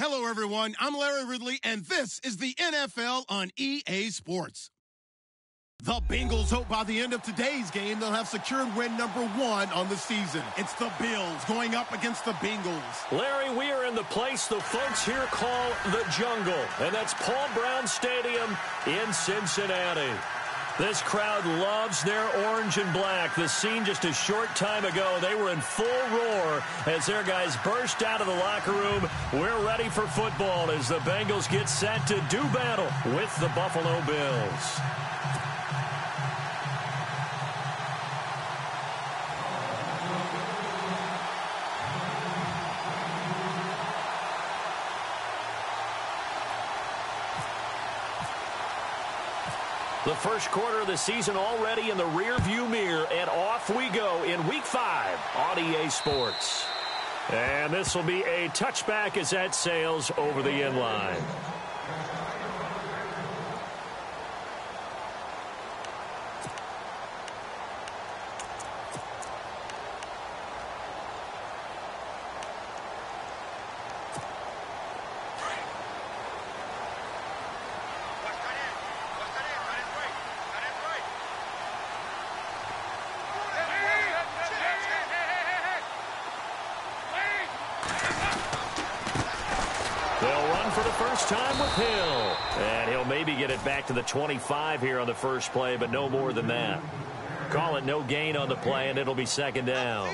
Hello, everyone. I'm Larry Ridley, and this is the NFL on EA Sports. The Bengals hope by the end of today's game they'll have secured win number 1 on the season. It's the Bills going up against the Bengals. Larry, we are in the place the folks here call the Jungle, and that's Paul Brown Stadium in Cincinnati. This crowd loves their orange and black. The scene just a short time ago, they were in full roar as their guys burst out of the locker room. We're ready for football as the Bengals get set to do battle with the Buffalo Bills. The first quarter of the season already in the rearview mirror, and off we go in Week 5 on EA Sports. And this will be a touchback as that sails over the end line. Time with Hill, and he'll maybe get it back to the 25 here on the first play, but no more than that. Call it no gain on the play, and it'll be second down.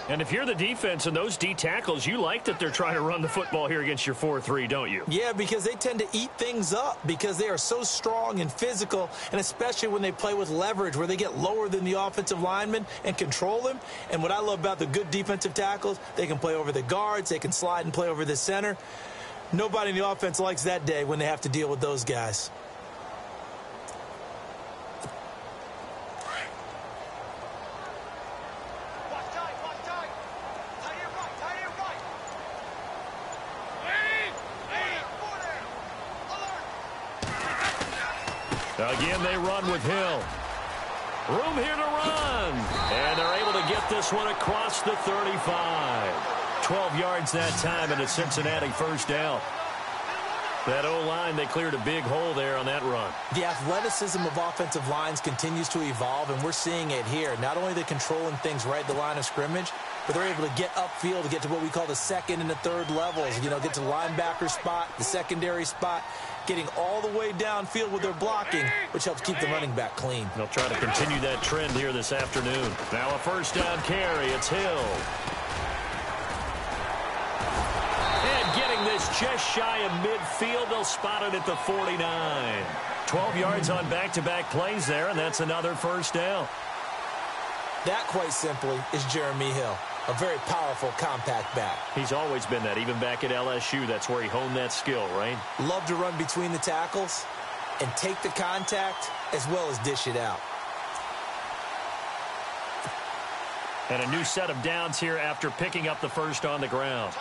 And if you're the defense and those D tackles, you like that they're trying to run the football here against your 4-3, don't you? Yeah, because they tend to eat things up because they are so strong and physical, and especially when they play with leverage where they get lower than the offensive linemen and control them. And what I love about the good defensive tackles, they can play over the guards, they can slide and play over the center. Nobody in the offense likes that day when they have to deal with those guys. Again, they run with Hill. Room here to run. And they're able to get this one across the 35. 12 yards that time and a Cincinnati first down. That O-line, they cleared a big hole there on that run. The athleticism of offensive lines continues to evolve, and we're seeing it here. Not only are they controlling things right at the line of scrimmage, but they're able to get upfield to get to what we call the second and the third levels. You know, get to the linebacker spot, the secondary spot, getting all the way downfield with their blocking, which helps keep the running back clean. They'll try to continue that trend here this afternoon. Now a first down carry. It's Hill. Getting this just shy of midfield. They'll spot it at the 49. 12 yards on back-to-back plays there, and that's another first down. That, quite simply, is Jeremy Hill. A very powerful, compact back. He's always been that. Even back at LSU, that's where he honed that skill, right? Love to run between the tackles and take the contact as well as dish it out. And a new set of downs here after picking up the first on the ground.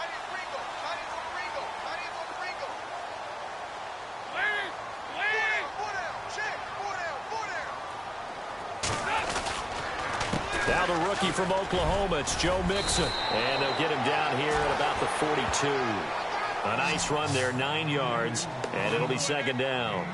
Now the rookie from Oklahoma, it's Joe Mixon. And they'll get him down here at about the 42. A nice run there, 9 yards, and it'll be second down.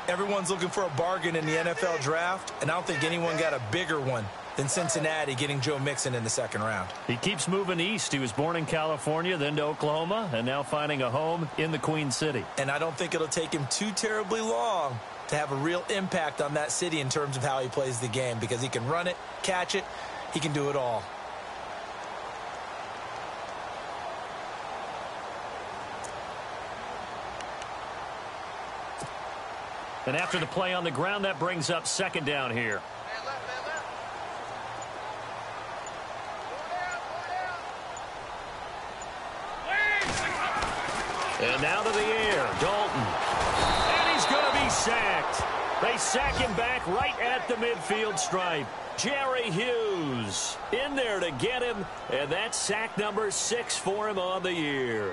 Everyone's looking for a bargain in the NFL draft, and I don't think anyone got a bigger one than Cincinnati getting Joe Mixon in the second round. He keeps moving east. He was born in California, then to Oklahoma, and now finding a home in the Queen City. And I don't think it'll take him too terribly long to have a real impact on that city in terms of how he plays the game, because he can run it, catch it, he can do it all. And after the play on the ground, that brings up second down here. And now to the air, Dalton. And he's going to be sacked. They sack him back right at the midfield stripe. Jerry Hughes in there to get him, and that's sack number 6 for him on the year.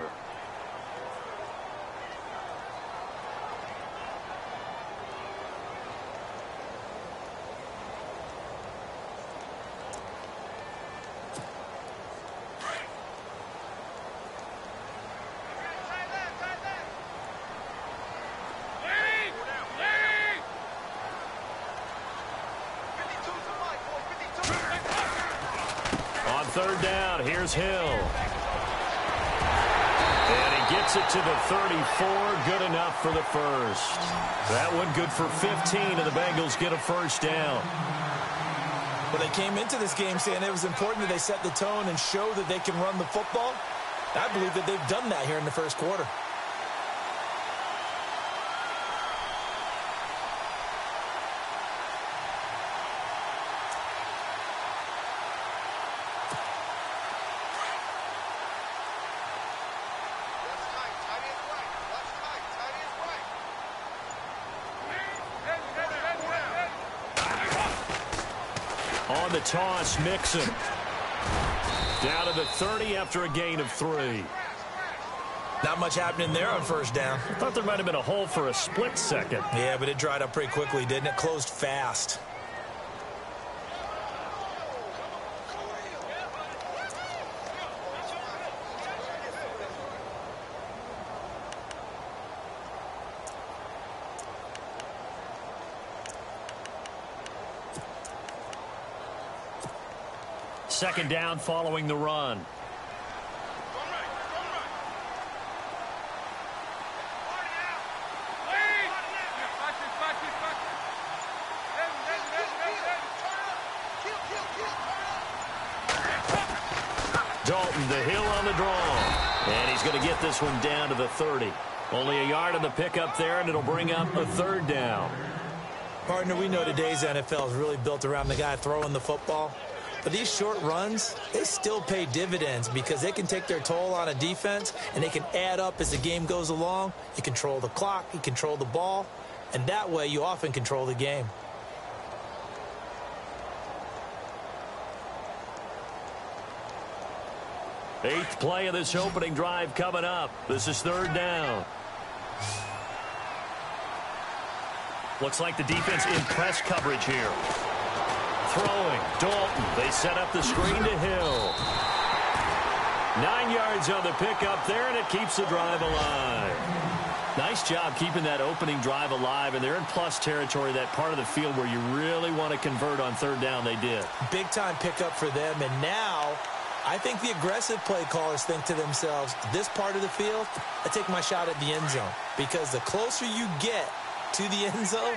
third down. Here's Hill. And he gets it to the 34. Good enough for the first. That one good for 15, and the Bengals get a first down. Well, they came into this game saying it was important that they set the tone and show that they can run the football. I believe that they've done that here in the first quarter. On the toss, Mixon. Down to the 30 after a gain of 3. Not much happening there on first down. I thought there might have been a hole for a split second. Yeah, but it dried up pretty quickly, didn't it? Closed fast. Second down following the run. Dalton to Hill on the draw. And he's going to get this one down to the 30. Only a yard on the pickup there, and it'll bring up a third down. Partner, we know today's NFL is really built around the guy throwing the football. But these short runs, they still pay dividends because they can take their toll on a defense, and they can add up as the game goes along. You control the clock, you control the ball, and that way you often control the game. Eighth play of this opening drive coming up. This is third down. Looks like the defense in press coverage here. Throwing, Dalton. They set up the screen to Hill. 9 yards on the pickup there, and it keeps the drive alive. Nice job keeping that opening drive alive, and they're in plus territory, that part of the field where you really want to convert on third down. They did. Big-time pickup for them, and now I think the aggressive play callers think to themselves, this part of the field, I take my shot at the end zone, because the closer you get to the end zone,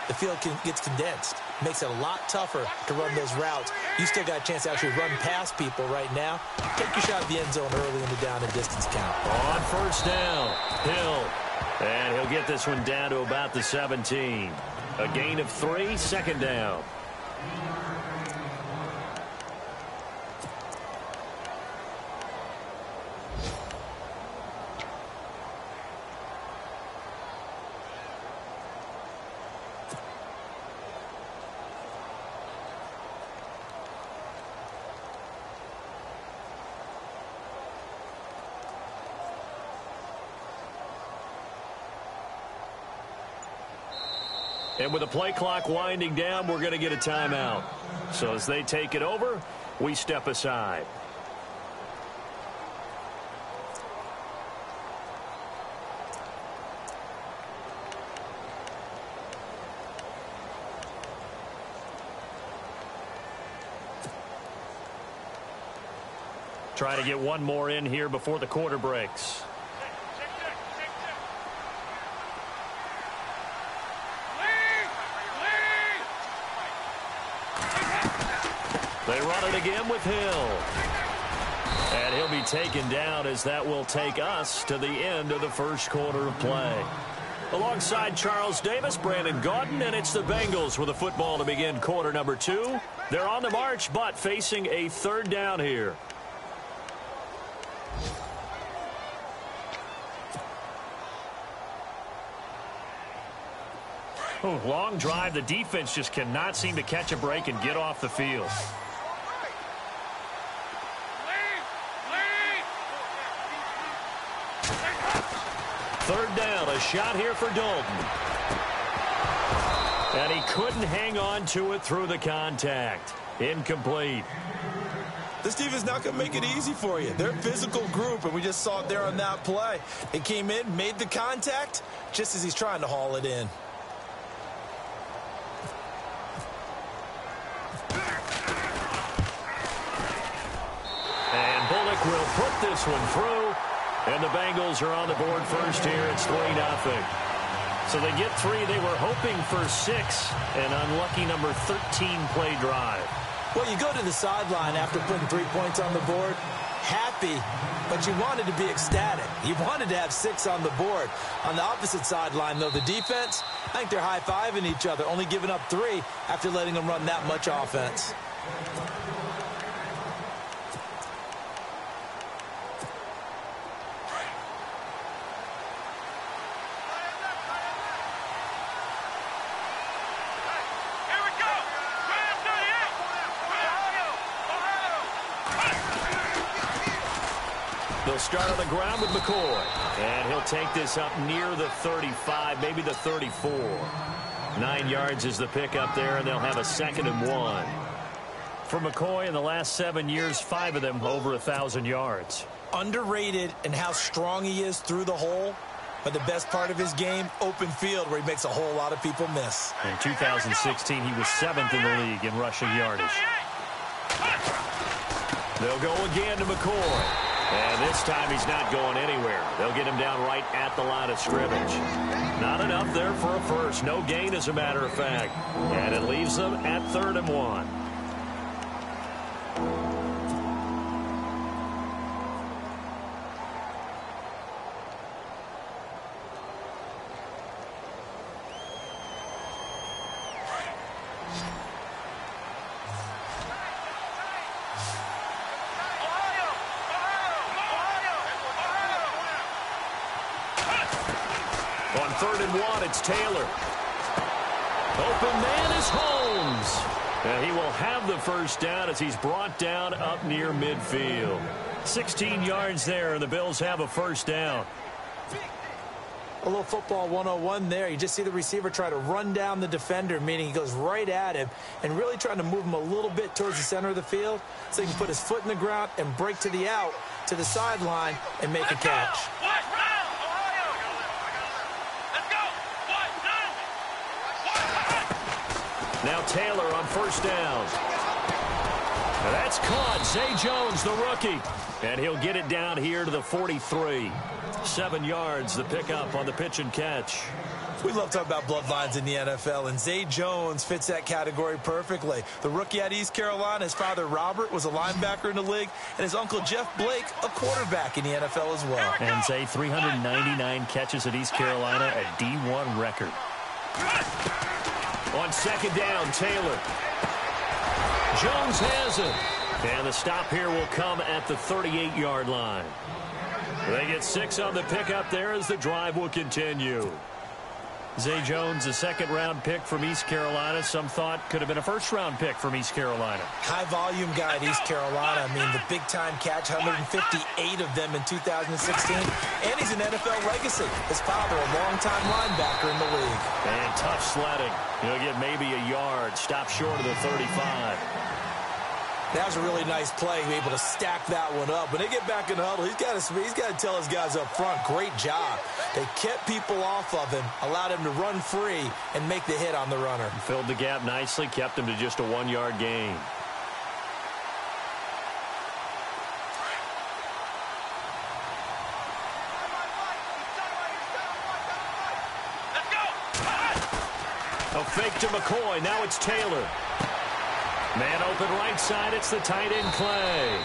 the field gets condensed. Makes it a lot tougher to run those routes. You still got a chance to actually run past people right now. Take your shot at the end zone early in the down and distance count. On first down, Hill. And he'll get this one down to about the 17. A gain of 3, second down. And with the play clock winding down, we're going to get a timeout. So as they take it over, we step aside. Try to get one more in here before the quarter breaks. They run it again with Hill. And he'll be taken down as that will take us to the end of the first quarter of play. Alongside Charles Davis, Brandon Gaudin, and it's the Bengals with the football to begin quarter number 2. They're on the march, but facing a third down here. Oh, long drive. The defense just cannot seem to catch a break and get off the field. Third down, a shot here for Dalton. And he couldn't hang on to it through the contact. Incomplete. This defense not going to make it easy for you. They're a physical group, and we just saw it there on that play. It came in, made the contact, just as he's trying to haul it in. put this one through, and the Bengals are on the board first here. It's 3-0. So they get 3. They were hoping for 6, an unlucky number 13 play drive. Well, you go to the sideline after putting 3 points on the board, happy, but you wanted to be ecstatic. You wanted to have 6 on the board. On the opposite sideline, though, the defense, I think they're high-fiving each other, only giving up 3 after letting them run that much offense. They'll start on the ground with McCoy. And he'll take this up near the 35, maybe the 34. 9 yards is the pickup there, and they'll have a 2nd and 1. For McCoy, in the last 7 years, 5 of them over 1,000 yards. Underrated in how strong he is through the hole, but the best part of his game, open field, where he makes a whole lot of people miss. In 2016, he was 7th in the league in rushing yardage. They'll go again to McCoy. And this time he's not going anywhere. They'll get him down right at the line of scrimmage. Not enough there for a first. No gain, as a matter of fact. And it leaves them at 3rd and 1. On 3rd and 1, it's Taylor. Open man is Holmes. And he will have the first down as he's brought down up near midfield. 16 yards there, and the Bills have a first down. A little football 101 there. You just see the receiver try to run down the defender, meaning he goes right at him and really trying to move him a little bit towards the center of the field so he can put his foot in the ground and break to the out, to the sideline, and make a catch. Now Taylor on first down. That's caught. Zay Jones, the rookie. And he'll get it down here to the 43. 7 yards, the pickup on the pitch and catch. We love talking about bloodlines in the NFL, and Zay Jones fits that category perfectly. The rookie out of East Carolina, his father Robert was a linebacker in the league, and his uncle Jeff Blake a quarterback in the NFL as well. And Zay, 399 catches at East Carolina, a D1 record. On 2nd down, Taylor. Jones has it. And the stop here will come at the 38-yard line. They get 6 on the pickup there as the drive will continue. Zay Jones, a 2nd-round pick from East Carolina. Some thought could have been a 1st-round pick from East Carolina. High-volume guy at East Carolina. I mean, the big-time catch, 158 of them in 2016. And he's an NFL legacy. His father, a long-time linebacker in the league. And tough sledding. He'll get maybe a yard. Stop short of the 35. That was a really nice play, able to stack that one up. When they get back in the huddle, he's got to tell his guys up front, great job. They kept people off of him, allowed him to run free and make the hit on the runner. Filled the gap nicely, kept him to just a 1-yard gain. A fake to McCoy. Now it's Taylor. Man open right side. It's the tight end Clay.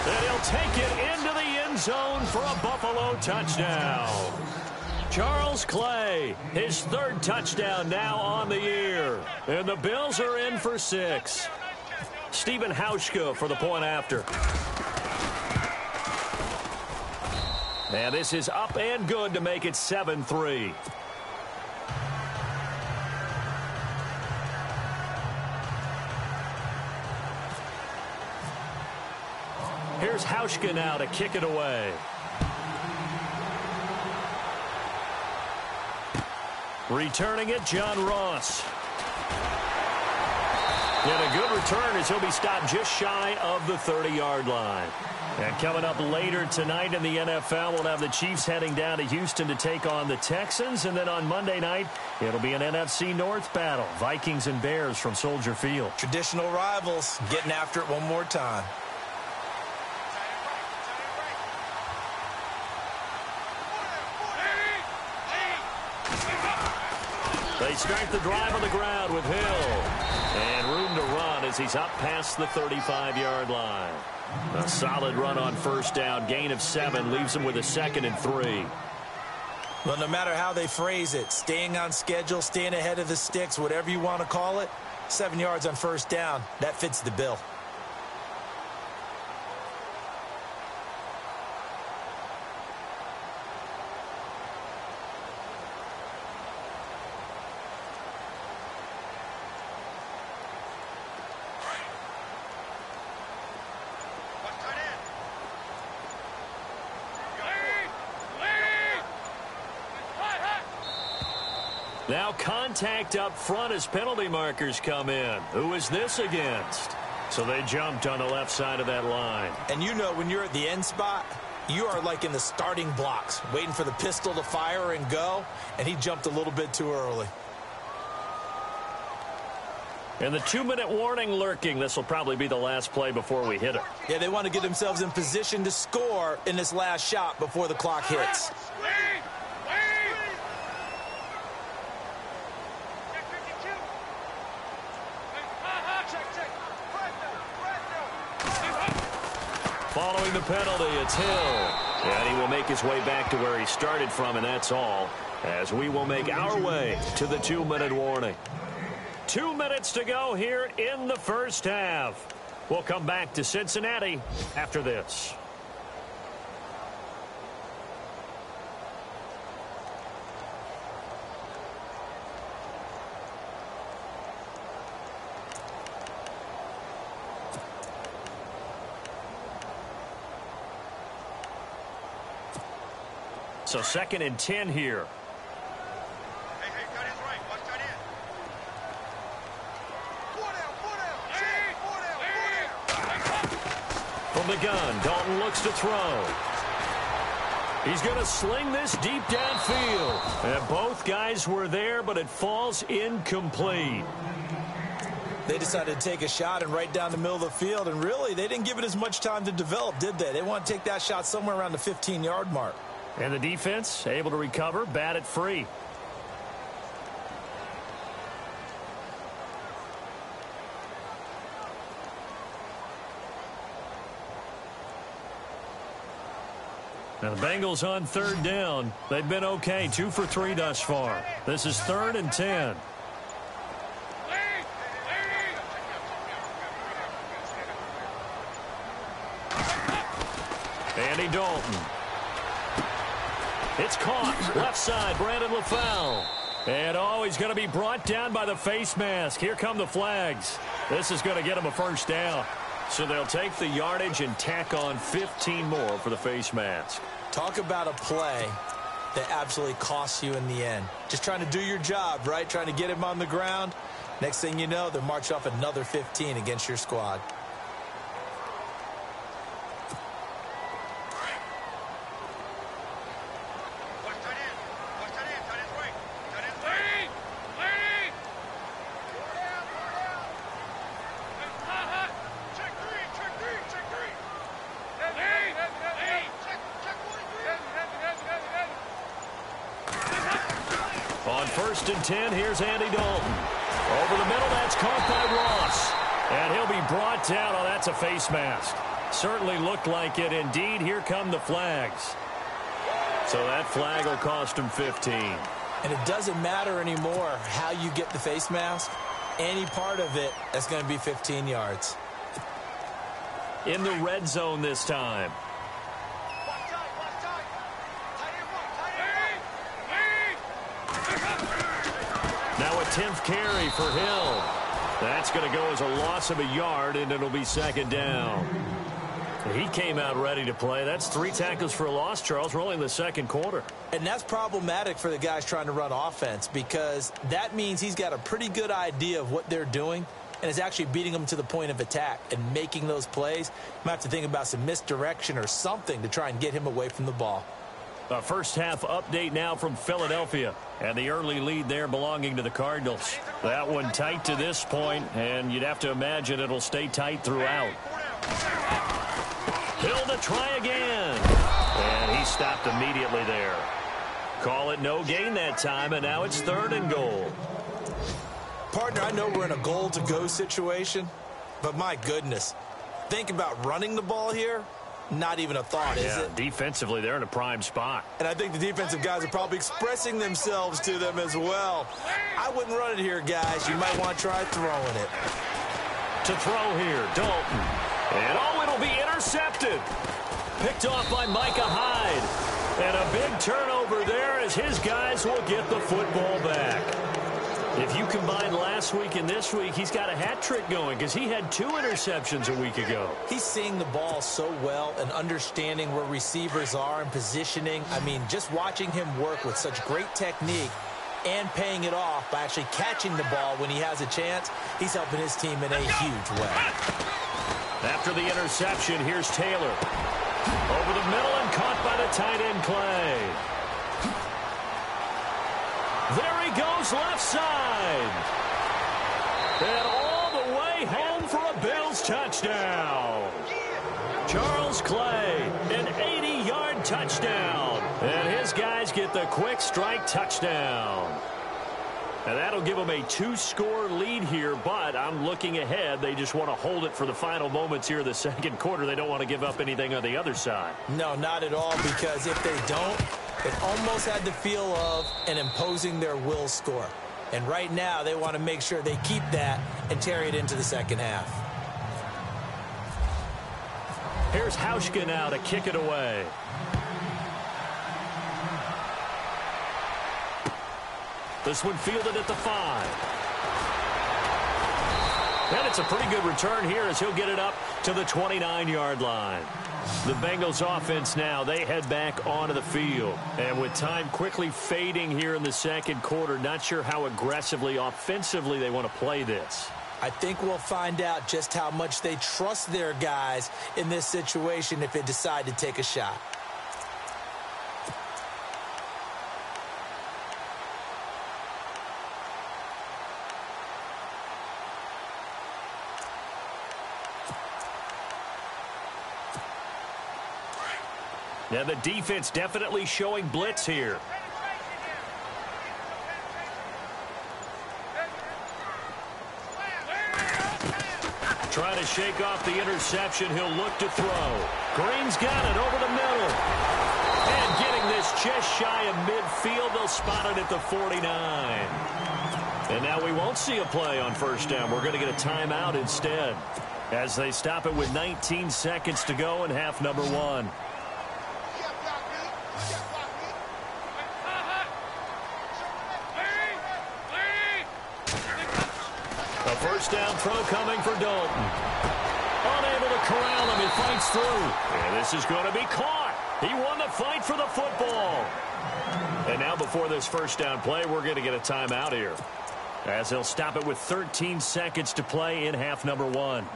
And he'll take it into the end zone for a Buffalo touchdown. Charles Clay, his 3rd touchdown now on the year. And the Bills are in for 6. Stephen Hauschka for the point after. And this is up and good to make it 7-3. Here's Hauschka now to kick it away. Returning it, John Ross. And a good return as he'll be stopped just shy of the 30-yard line. And coming up later tonight in the NFL, we'll have the Chiefs heading down to Houston to take on the Texans. And then on Monday night, it'll be an NFC North battle. Vikings and Bears from Soldier Field. Traditional rivals getting after it one more time. They start the drive on the ground with Hill. And room to run as he's up past the 35-yard line. A solid run on first down. Gain of 7 leaves him with a 2nd and 3. Well, no matter how they phrase it, staying on schedule, staying ahead of the sticks, whatever you want to call it, 7 yards on first down, that fits the bill. Now contact up front as penalty markers come in. Who is this against? So they jumped on the left side of that line. And you know when you're at the end spot, you are like in the starting blocks, waiting for the pistol to fire and go, and he jumped a little bit too early. And the 2-minute warning lurking. This will probably be the last play before we hit it. Yeah, they want to get themselves in position to score in this last shot before the clock hits. Following the penalty, it's Hill. And he will make his way back to where he started from, and that's all, as we will make our way to the 2-minute warning. 2 minutes to go here in the first half. We'll come back to Cincinnati after this. So 2nd and 10 here. Hey, got his right. Watch that in. From the gun, Dalton looks to throw. He's going to sling this deep downfield. And both guys were there, but it falls incomplete. They decided to take a shot and right down the middle of the field, and really, they didn't give it as much time to develop, did they? They want to take that shot somewhere around the 15-yard mark. And the defense able to recover, bat it free. Now the Bengals on 3rd down. They've been okay, 2 for 3 thus far. This is 3rd and 10. Andy Dalton. It's caught. Left side, Brandon LaFell. And, he's going to be brought down by the face mask. Here come the flags. This is going to get him a first down. So they'll take the yardage and tack on 15 more for the face mask. Talk about a play that absolutely costs you in the end. Just trying to do your job, right? Trying to get him on the ground. Next thing you know, they'll march off another 15 against your squad. On 1st and 10, here's Andy Dalton. Over the middle, that's caught by Ross. And he'll be brought down. Oh, that's a face mask. Certainly looked like it. Indeed, here come the flags. So that flag will cost him 15. And it doesn't matter anymore how you get the face mask. Any part of it, that's going to be 15 yards. In the red zone this time. Now a 10th carry for Hill. That's going to go as a loss of a yard, and it'll be 2nd down. He came out ready to play. That's 3 tackles for a loss, Charles. We're only in the 2nd quarter. And that's problematic for the guys trying to run offense because that means he's got a pretty good idea of what they're doing and is actually beating them to the point of attack and making those plays. Might have to think about some misdirection or something to try and get him away from the ball. A first half update now from Philadelphia. And the early lead there belonging to the Cardinals. That one tight to this point, and you'd have to imagine it'll stay tight throughout. Hill to try again. And he stopped immediately there. Call it no gain that time, and now it's 3rd and goal. Partner, I know we're in a goal-to-go situation, but my goodness, think about running the ball here. Not even a thought, is it? Defensively, they're in a prime spot. And I think the defensive guys are probably expressing themselves to them as well. I wouldn't run it here, guys. You might want to try throwing it. To throw here, Dalton. And it'll be intercepted. Picked off by Micah Hyde. And a big turnover there as his guys will get the football back. If you combine last week and this week, he's got a hat trick going because he had 2 interceptions a week ago. He's seeing the ball so well and understanding where receivers are and positioning. I mean, just watching him work with such great technique and paying it off by actually catching the ball when he has a chance, he's helping his team in a huge way. After the interception, here's Taylor. Over the middle and caught by the tight end, Clay. There he goes left side. And all the way home for a Bills touchdown. Charles Clay, an 80-yard touchdown. And his guys get the quick strike touchdown. And that'll give them a 2-score lead here, but I'm looking ahead. They just want to hold it for the final moments here in the second quarter. They don't want to give up anything on the other side. No, not at all, because if they don't, it almost had the feel of an imposing their will score. And right now, they want to make sure they keep that and carry it into the second half. Here's Hauschka now to kick it away. This one fielded at the 5. And it's a pretty good return here as he'll get it up to the 29-yard line. The Bengals offense now, they head back onto the field. And with time quickly fading here in the second quarter, not sure how aggressively, offensively they want to play this. I think we'll find out just how much they trust their guys in this situation if they decide to take a shot. Now the defense definitely showing blitz here. Trying to shake off the interception. He'll look to throw. Green's got it over the middle. And getting this just shy of midfield. They'll spot it at the 49. And now we won't see a play on first down. We're going to get a timeout instead as they stop it with 19 seconds to go in half number 1. A first down throw coming for Dalton. Unable to corral him. He fights through. And this is going to be caught. He won the fight for the football. And now before this first down play, we're going to get a timeout here, as they'll stop it with 13 seconds to play in half number 1.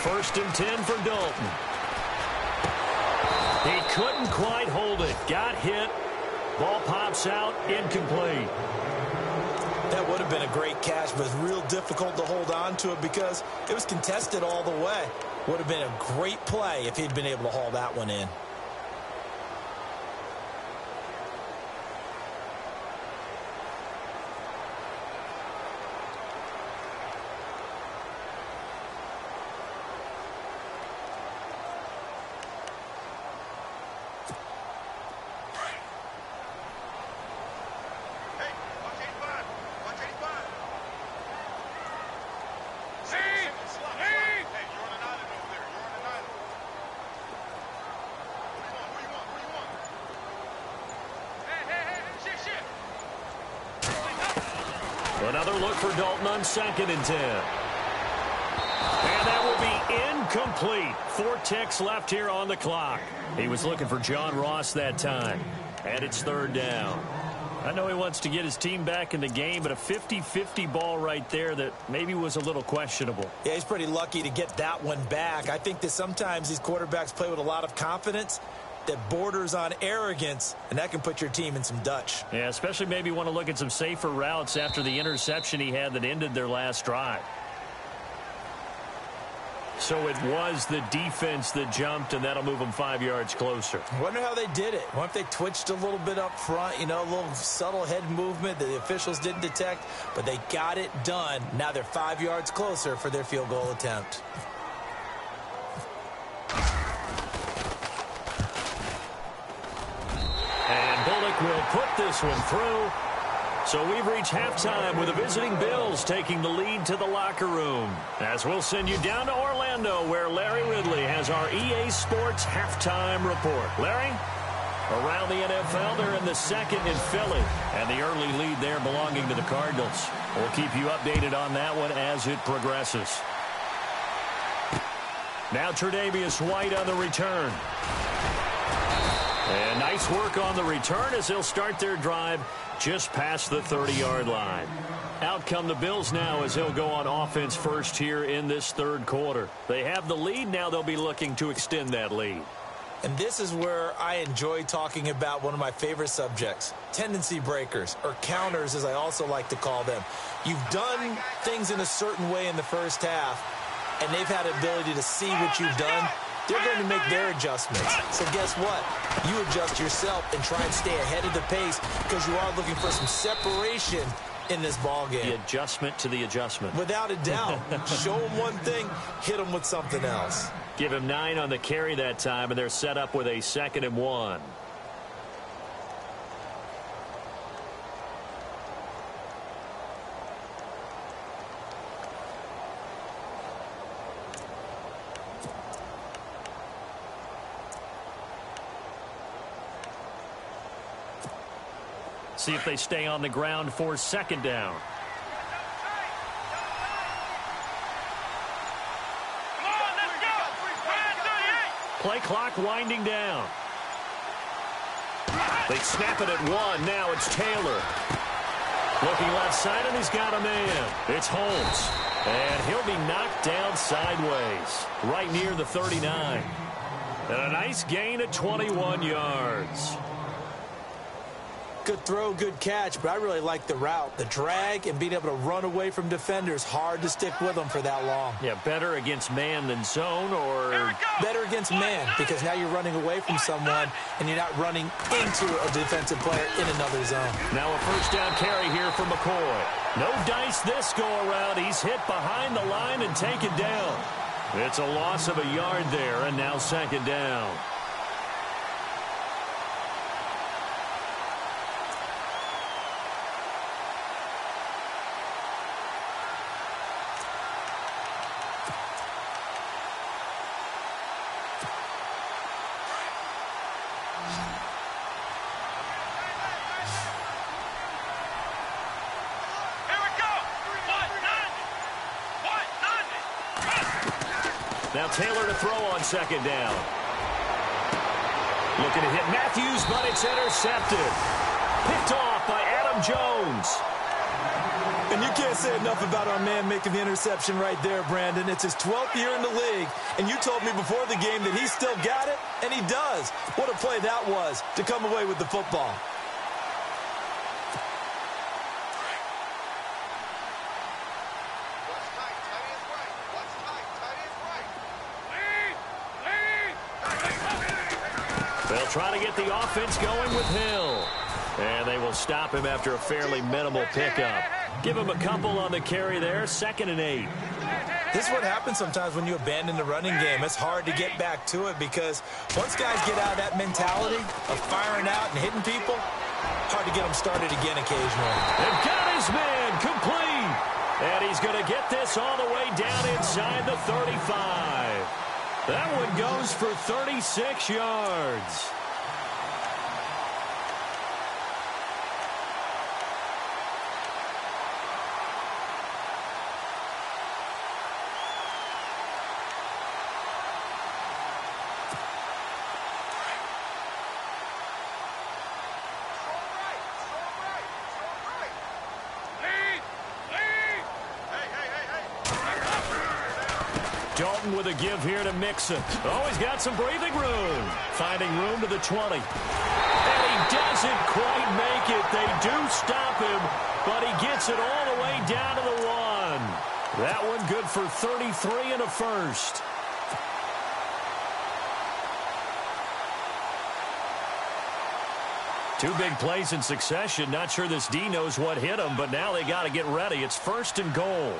First and 10 for Dalton. He couldn't quite hold it. Got hit. Ball pops out. Incomplete. That would have been a great catch, but it's real difficult to hold on to it because it was contested all the way. Would have been a great play if he'd been able to haul that one in. Another look for Dalton on 2nd and 10. And that will be incomplete. 4 ticks left here on the clock. He was looking for John Ross that time. And it's 3rd down. I know he wants to get his team back in the game, but a 50-50 ball right there that maybe was a little questionable. Yeah, he's pretty lucky to get that one back. I think that sometimes these quarterbacks play with a lot of confidence, that borders on arrogance, and that can put your team in some Dutch. Yeah, especially maybe want to look at some safer routes after the interception he had that ended their last drive. So it was the defense that jumped, and that'll move them 5 yards closer. I wonder how they did it. I wonder if they twitched a little bit up front, a little subtle head movement that the officials didn't detect, but they got it done. Now they're 5 yards closer for their field goal attempt. And Bullock will put this one through. So we've reached halftime with the visiting Bills taking the lead to the locker room. As we'll send you down to Orlando, where Larry Ridley has our EA Sports halftime report. Larry? Around the NFL, they're in the second in Philly, and the early lead there belonging to the Cardinals. We'll keep you updated on that one as it progresses. Now Tre'Davious White on the return. And nice work on the return as they'll start their drive just past the 30-yard line. Out come the Bills now as they'll go on offense first here in this third quarter. They have the lead. Now they'll be looking to extend that lead. And this is where I enjoy talking about one of my favorite subjects, tendency breakers, or counters as I also like to call them. You've done things in a certain way in the first half, and they've had the ability to see what you've done. They're going to make their adjustments. So guess what? You adjust yourself and try and stay ahead of the pace because you are looking for some separation in this ball game. The adjustment to the adjustment. Without a doubt. Show them one thing, hit them with something else. Give him 9 on the carry that time, and they're set up with a 2nd and 1. See if they stay on the ground for 2nd down. Play clock winding down. They snap it at 1. Now it's Taylor. Looking left side, and he's got a man. It's Holmes. And he'll be knocked down sideways, right near the 39. And a nice gain at 21 yards. Good throw, good catch, but I really like the route. The drag and being able to run away from defenders, hard to stick with them for that long. Yeah, better against man than zone, or better against man, because now you're running away from someone and you're not running into a defensive player in another zone. Now a first down carry here for McCoy. No dice this go around. He's hit behind the line and taken down. It's a loss of a yard there, and now 2nd down. Now Taylor to throw on 2nd down. Looking to hit Matthews, but it's intercepted. Picked off by Adam Jones. And you can't say enough about our man making the interception right there, Brandon. It's his 12th year in the league, and you told me before the game that he still got it, and he does. What a play that was to come away with the football. They'll try to get the offense going with Hill. And they will stop him after a fairly minimal pickup. Give him a couple on the carry there, 2nd and 8. This is what happens sometimes when you abandon the running game. It's hard to get back to it because once guys get out of that mentality of firing out and hitting people, hard to get them started again occasionally. They've got his man complete. And he's going to get this all the way down inside the 35. That one goes for 36 yards. Dalton with a give here to Mixon. Oh, he's got some breathing room. Finding room to the 20. And he doesn't quite make it. They do stop him, but he gets it all the way down to the 1. That one good for 33 and a first. Two big plays in succession. Not sure this D knows what hit him, but now they got to get ready. It's 1st and goal.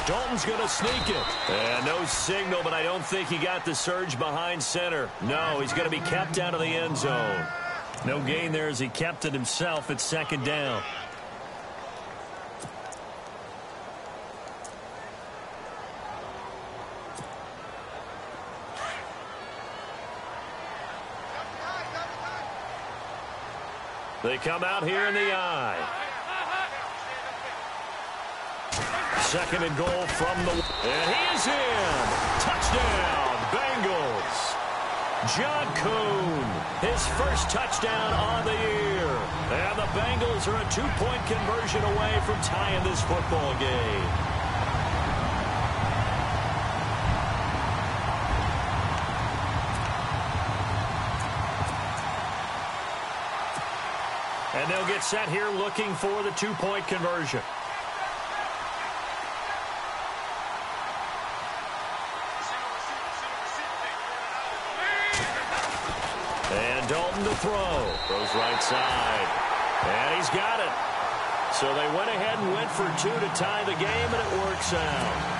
Dalton's going to sneak it. And no signal, but I don't think he got the surge behind center. No, he's going to be kept out of the end zone. No gain there as he kept it himself at 2nd down. They come out here in the eye. 2nd and goal from the... And he is in. Touchdown, Bengals. John Kuhn, his first touchdown on the year. And the Bengals are a 2-point conversion away from tying this football game. And they'll get set here looking for the 2-point conversion. And Dalton to throw. Throws right side. And he's got it. So they went ahead and went for 2 to tie the game, and it works out.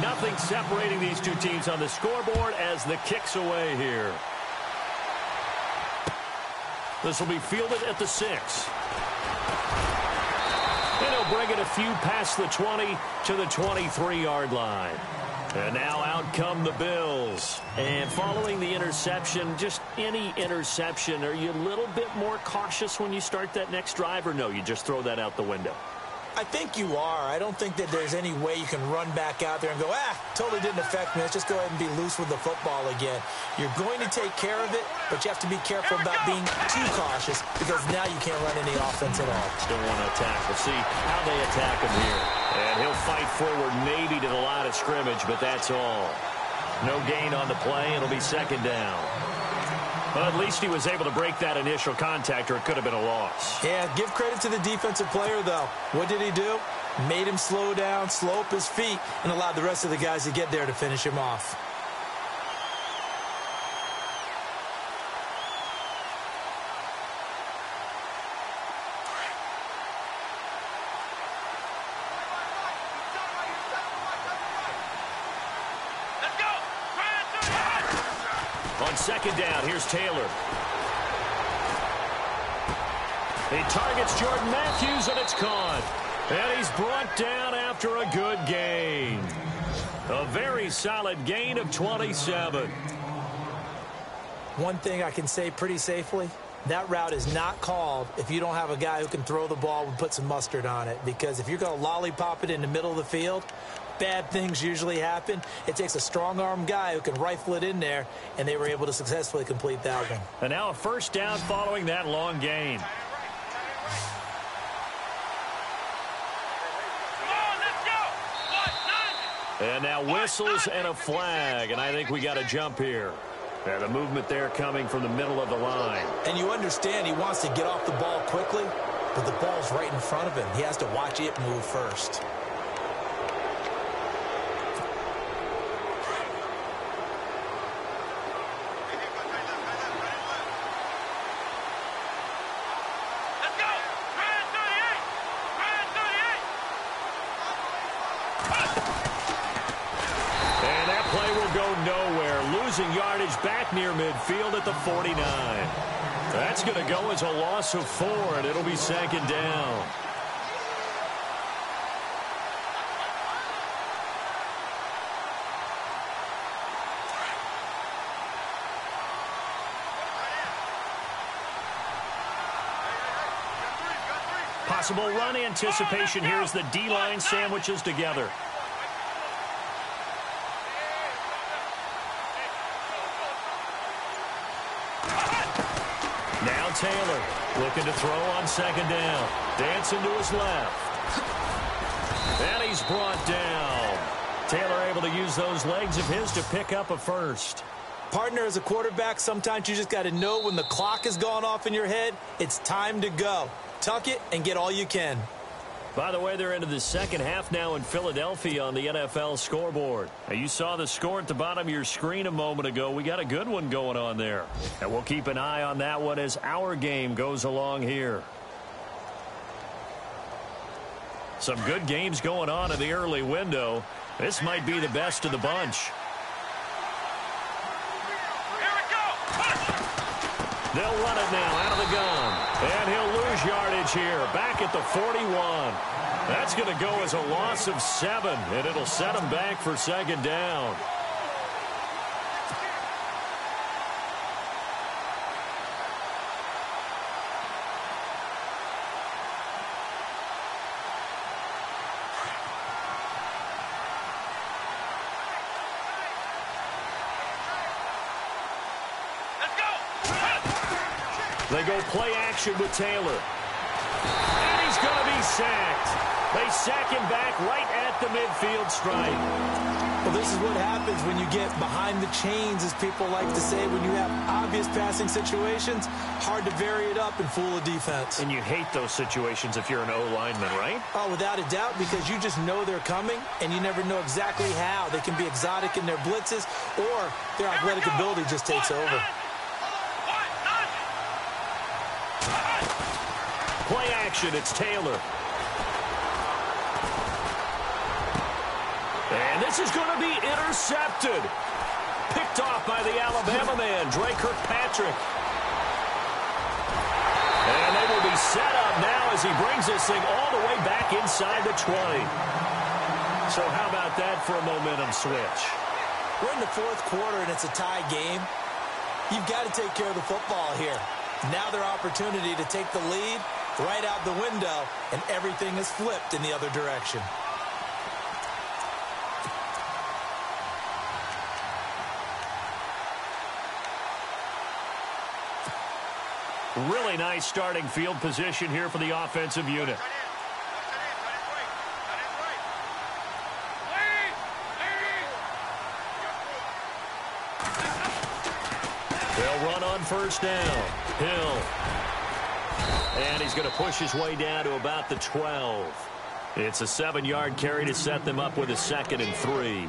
Nothing separating these two teams on the scoreboard as the kick's away here. This will be fielded at the 6. And he'll bring it a few past the 20 to the 23-yard line. And now out come the Bills. And following the interception, just any interception, are you a little bit more cautious when you start that next drive, or no, you just throw that out the window? I think you are. I don't think that there's any way you can run back out there and go, totally didn't affect me. Let's just go ahead and be loose with the football again. You're going to take care of it, but you have to be careful about being too cautious because now you can't run any offense at all. Still want to attack. We'll see how they attack him here. And he'll fight forward maybe to the line of scrimmage, but that's all. No gain on the play. It'll be 2nd down. Well, at least he was able to break that initial contact, or it could have been a loss. Yeah, give credit to the defensive player, though. What did he do? Made him slow down, slow up his feet, and allowed the rest of the guys to get there to finish him off. On 2nd down, here's Taylor. He targets Jordan Matthews, and it's caught. And he's brought down after a good gain. A very solid gain of 27. One thing I can say pretty safely, that route is not called if you don't have a guy who can throw the ball and put some mustard on it. Because if you're going to lollipop it in the middle of the field, bad things usually happen. It takes a strong-arm guy who can rifle it in there, and they were able to successfully complete that one. And now a 1st down following that long gain. And now whistles and a flag, and I think we got a jump here. And the movement there coming from the middle of the line. And you understand he wants to get off the ball quickly, but the ball's right in front of him. He has to watch it move first. Yardage back near midfield at the 49. That's going to go as a loss of 4, and it'll be 2nd down. Possible run anticipation here as the D-line sandwiches together. Now Taylor looking to throw on second down. Dancing to his left. And he's brought down. Taylor able to use those legs of his to pick up a first. Partner, as a quarterback, sometimes you just got to know when the clock has gone off in your head, it's time to go. Tuck it and get all you can. By the way, they're into the second half now in Philadelphia on the NFL scoreboard. Now, you saw the score at the bottom of your screen a moment ago. We got a good one going on there. And we'll keep an eye on that one as our game goes along here. Some good games going on in the early window. This might be the best of the bunch. They'll run it now out of the gun. And he'll lose yardage here. Back at the 41. That's going to go as a loss of 7. And it'll set him back for second down. They go play action with Taylor. And he's going to be sacked. They sack him back right at the midfield stripe. Well, this is what happens when you get behind the chains, as people like to say. When you have obvious passing situations, hard to vary it up and fool a defense. And you hate those situations if you're an O-lineman, right? Oh, without a doubt, because you just know they're coming, and you never know exactly how. They can be exotic in their blitzes, or their athletic ability just takes over. Play action, it's Taylor. And this is going to be intercepted. Picked off by the Alabama man, Dre Kirkpatrick. And they will be set up now as he brings this thing all the way back inside the 20. So how about that for a momentum switch? We're in the fourth quarter, and it's a tie game. You've got to take care of the football here. Now their opportunity to take the lead right out the window, and everything is flipped in the other direction. Really nice starting field position here for the offensive unit. They'll run on first down. Hill. And he's going to push his way down to about the 12. It's a 7-yard carry to set them up with a 2nd and 3.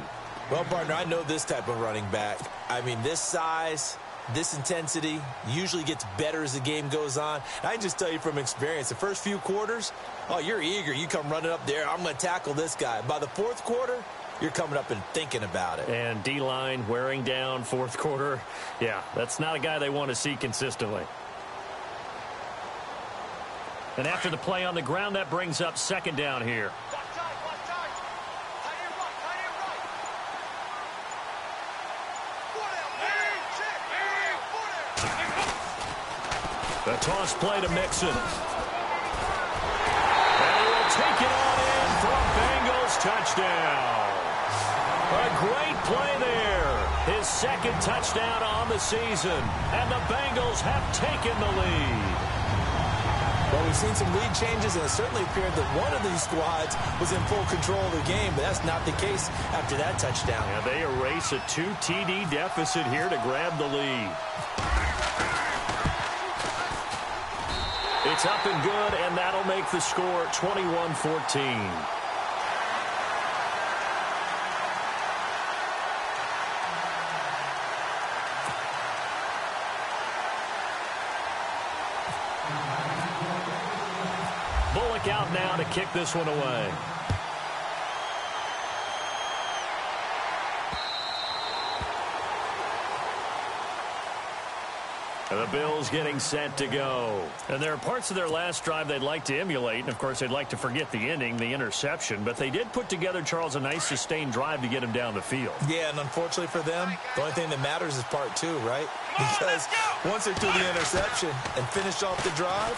Well, partner, I know this type of running back. I mean, this size, this intensity usually gets better as the game goes on. And I can just tell you from experience, the first few quarters, oh, you're eager. You come running up there, I'm going to tackle this guy. By the fourth quarter, you're coming up and thinking about it. And D-line wearing down fourth quarter. Yeah, that's not a guy they want to see consistently. And after the play on the ground, that brings up second down here. The toss play to Mixon. And he will take it on in for a Bengals touchdown. A great play there. His 2nd touchdown on the season. And the Bengals have taken the lead. Well, we've seen some lead changes, and it certainly appeared that one of these squads was in full control of the game, but that's not the case after that touchdown. Yeah, they erase a 2 TD deficit here to grab the lead. It's up and good, and that'll make the score 21-14. Bullock out now to kick this one away. And the Bills getting set to go. And there are parts of their last drive they'd like to emulate. And, of course, they'd like to forget the ending, the interception. But they did put together, Charles, a nice sustained drive to get him down the field. Yeah, and unfortunately for them, the only thing that matters is part 2, right? Because once they're through the interception and finish off the drive,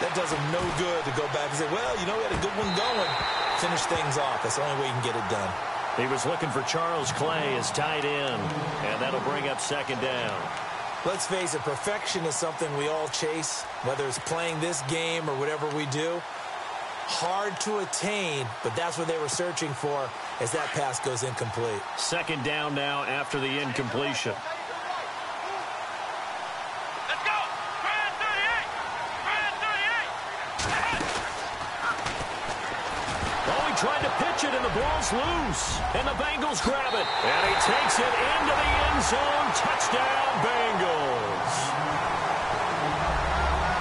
That does him no good to go back and say, well, you know, we had a good one going. Finish things off. That's the only way you can get it done. He was looking for Charles Clay as tight end, and that'll bring up second down. Let's face it, perfection is something we all chase, whether it's playing this game or whatever we do. Hard to attain, but that's what they were searching for as that pass goes incomplete. Second down now after the incompletion. Let's go! Grand 38! Grand 38! Oh, he tried to pitch it, and the ball's loose. And the Bengals grab it. And he takes it into the end zone. Touchdown, Bengals.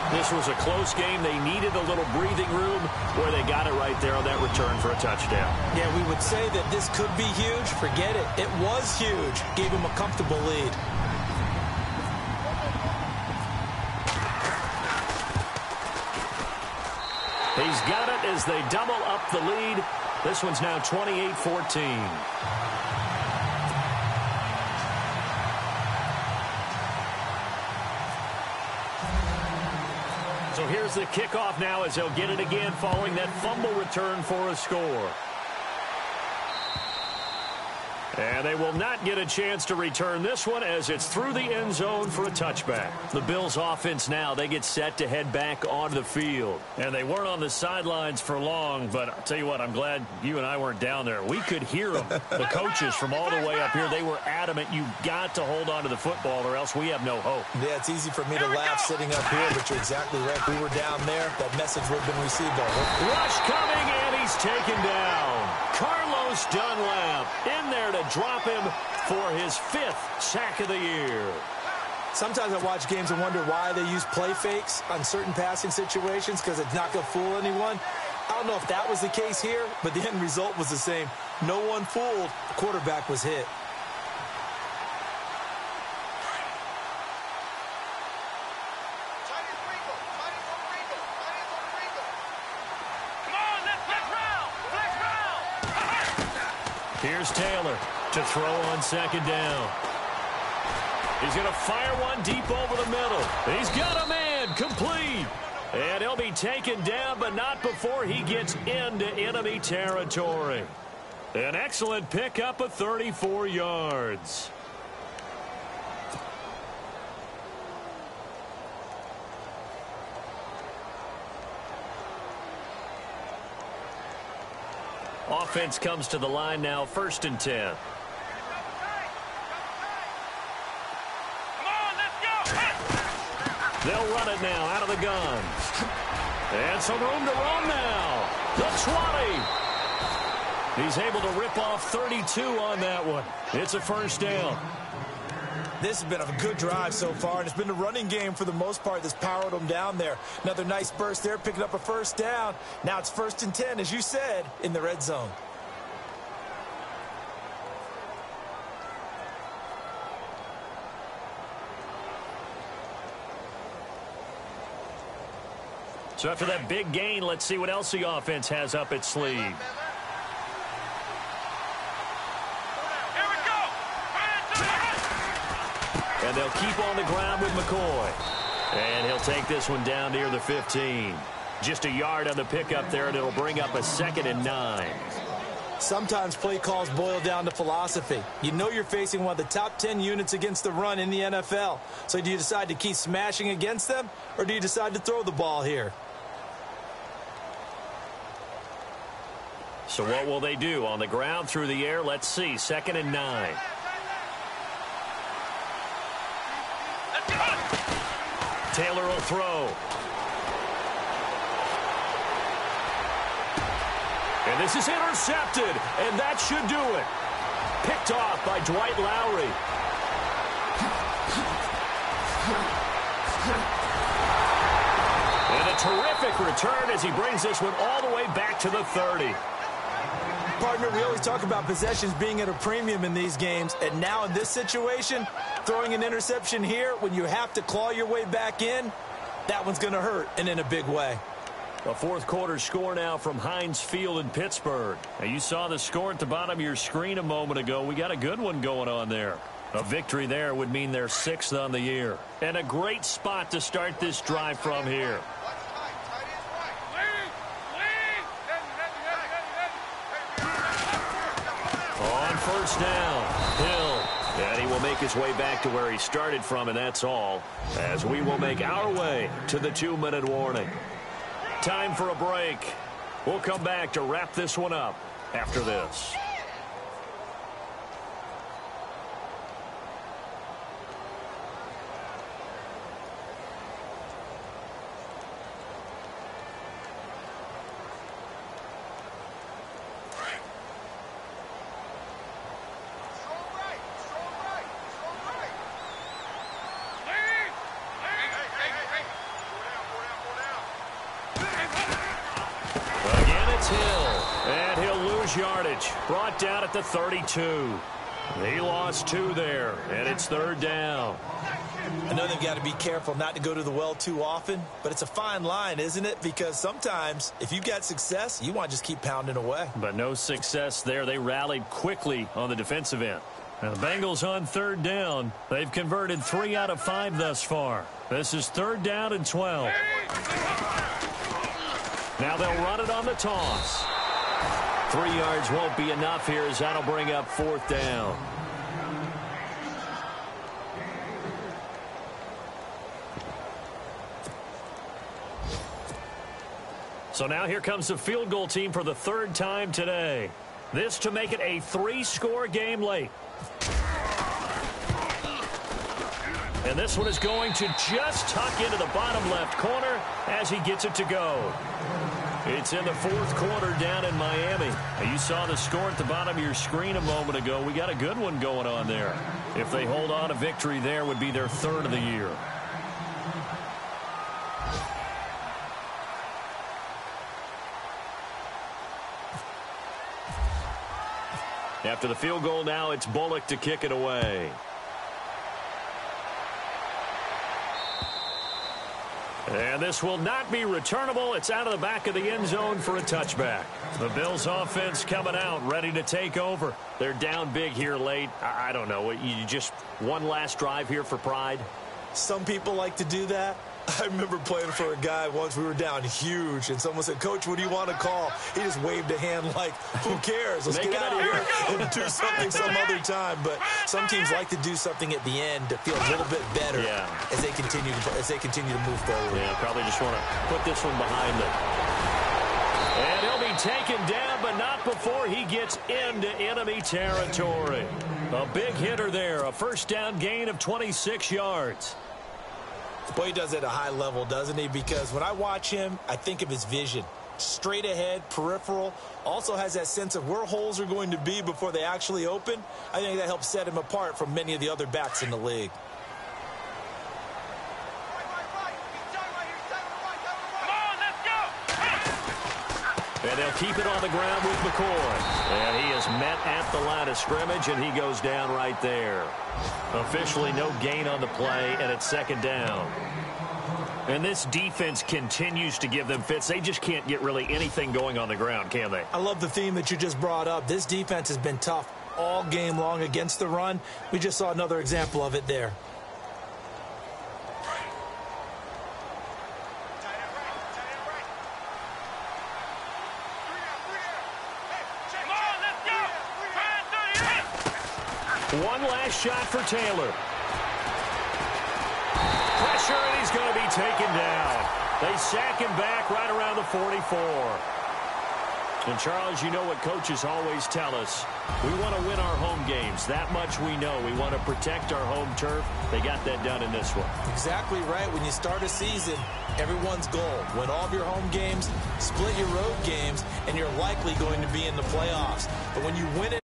This was a close game. They needed a little breathing room where they got it right there on that return for a touchdown. Yeah, we would say that this could be huge. Forget it. It was huge. Gave him a comfortable lead. He's got it as they double up the lead. This one's now 28-14. So here's the kickoff now as they'll get it again following that fumble return for a score. And they will not get a chance to return this one as it's through the end zone for a touchback. The Bills offense now, they get set to head back onto the field. And they weren't on the sidelines for long, but I'll tell you what, I'm glad you and I weren't down there. We could hear them. The coaches from all the way up here, they were adamant, you've got to hold on to the football or else we have no hope. Yeah, it's easy for me to laugh sitting up here, but you're exactly right. We were down there. That message would have been received already. Rush coming, and he's taken down. Carlos Dunlap in there to drop him for his 5th sack of the year. Sometimes I watch games and wonder why they use play fakes on certain passing situations because it's not going to fool anyone. I don't know if that was the case here, but the end result was the same. No one fooled. The quarterback was hit. Here's Taylor to throw on second down. He's going to fire one deep over the middle. He's got a man, complete. And he'll be taken down, but not before he gets into enemy territory. An excellent pickup of 34 yards. Offense comes to the line now, 1st and 10. They'll run it now out of the gun. And some room to run now. The 20. He's able to rip off 32 on that one. It's a 1st down. This has been a good drive so far, and it's been the running game for the most part that's powered them down there. Another nice burst there, picking up a 1st down. Now it's 1st and 10, as you said, in the red zone. So after that big gain, let's see what else the offense has up its sleeve. And they'll keep on the ground with McCoy. And he'll take this one down near the 15. Just a yard on the pickup there, and it'll bring up a 2nd and 9. Sometimes play calls boil down to philosophy. You know you're facing one of the top 10 units against the run in the NFL. So do you decide to keep smashing against them, or do you decide to throw the ball here? So what will they do? On the ground, through the air, let's see. 2nd and 9. Taylor will throw. And this is intercepted, and that should do it. Picked off by Dwight Lowry. And a terrific return as he brings this one all the way back to the 30. Partner, we always talk about possessions being at a premium in these games, and now in this situation, throwing an interception here when you have to claw your way back in, that one's going to hurt, and in a big way. A 4th quarter score now from Heinz Field in Pittsburgh. Now you saw the score at the bottom of your screen a moment ago. We got a good one going on there. A victory there would mean they're 6th on the year. And a great spot to start this drive from here. first down. Hill. And he will make his way back to where he started from, and that's all, as we will make our way to the 2-minute warning. Time for a break. We'll come back to wrap this one up after this. Yardage brought down at the 32. He lost 2 there, and it's 3rd down. I know they've got to be careful not to go to the well too often, but it's a fine line, isn't it? Because sometimes if you've got success, you want to just keep pounding away. But no success there. They rallied quickly on the defensive end. Now the Bengals on 3rd down. They've converted 3 out of 5 thus far. This is 3rd down and 12. Now they'll run it on the toss. 3 yards won't be enough here, as that'll bring up 4th down. So now here comes the field goal team for the 3rd time today. This to make it a 3-score game late. And this one is going to just tuck into the bottom left corner as he gets it to go. It's in the 4th quarter down in Miami. You saw the score at the bottom of your screen a moment ago. We got a good one going on there. If they hold on, a victory there would be their 3rd of the year. After the field goal now, it's Bullock to kick it away. And this will not be returnable. It's out of the back of the end zone for a touchback. The Bills offense coming out, ready to take over. They're down big here late. I don't know. You just one last drive here for pride? Some people like to do that. I remember playing for a guy once. We were down huge, and someone said, "Coach, what do you want to call?" He just waved a hand like, who cares? Let's get out of here and do something some other time. But some teams like to do something at the end to feel a little bit better as they continue to move forward. Yeah, probably just want to put this one behind them. And he'll be taken down, but not before he gets into enemy territory. A big hitter there, a first down gain of 26 yards. Boy, he does it at a high level, doesn't he? Because when I watch him, I think of his vision. Straight ahead, peripheral. Also has that sense of where holes are going to be before they actually open. I think that helps set him apart from many of the other backs in the league. And they'll keep it on the ground with McCoy. And he is met at the line of scrimmage, and he goes down right there. Officially no gain on the play, and it's 2nd down. And this defense continues to give them fits. They just can't get really anything going on the ground, can they? I love the theme that you just brought up. This defense has been tough all game long against the run. We just saw another example of it there. One last shot for Taylor. Pressure, and he's going to be taken down. They sack him back right around the 44. And, Charles, you know what coaches always tell us. We want to win our home games. That much we know. We want to protect our home turf. They got that done in this one. Exactly right. When you start a season, everyone's goal: win all of your home games, split your road games, and you're likely going to be in the playoffs. But when you win it,